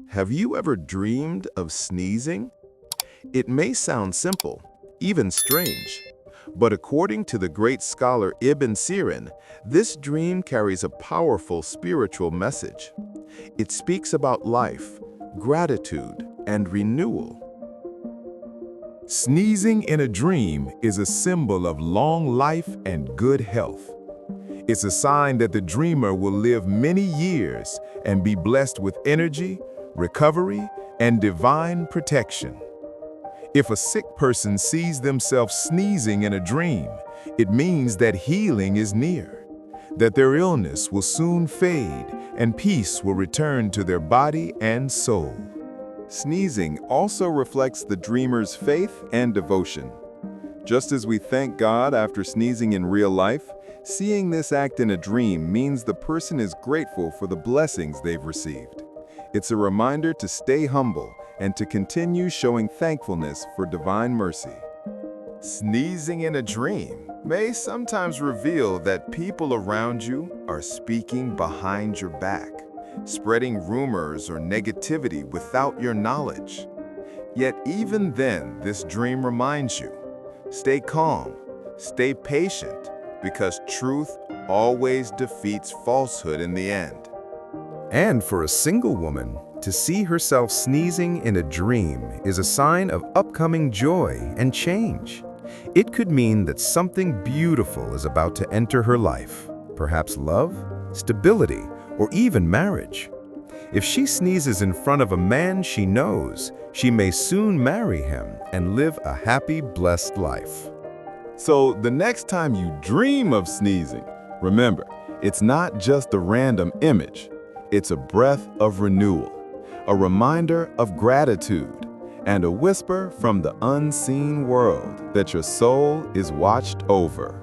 Have you ever dreamed of sneezing? It may sound simple, even strange, but according to the great scholar Ibn Sirin, this dream carries a powerful spiritual message. It speaks about life, gratitude, and renewal. Sneezing in a dream is a symbol of long life and good health. It's a sign that the dreamer will live many years and be blessed with energy, recovery, and divine protection. If a sick person sees themselves sneezing in a dream, it means that healing is near, that their illness will soon fade and peace will return to their body and soul. Sneezing also reflects the dreamer's faith and devotion. Just as we thank God after sneezing in real life, seeing this act in a dream means the person is grateful for the blessings they've received. It's a reminder to stay humble and to continue showing thankfulness for divine mercy. Sneezing in a dream may sometimes reveal that people around you are speaking behind your back, spreading rumors or negativity without your knowledge. Yet even then, this dream reminds you, stay calm, stay patient, because truth always defeats falsehood in the end. And for a single woman, to see herself sneezing in a dream is a sign of upcoming joy and change. It could mean that something beautiful is about to enter her life, perhaps love, stability, or even marriage. If she sneezes in front of a man she knows, she may soon marry him and live a happy, blessed life. So the next time you dream of sneezing, remember, it's not just a random image. It's a breath of renewal, a reminder of gratitude, and a whisper from the unseen world that your soul is watched over.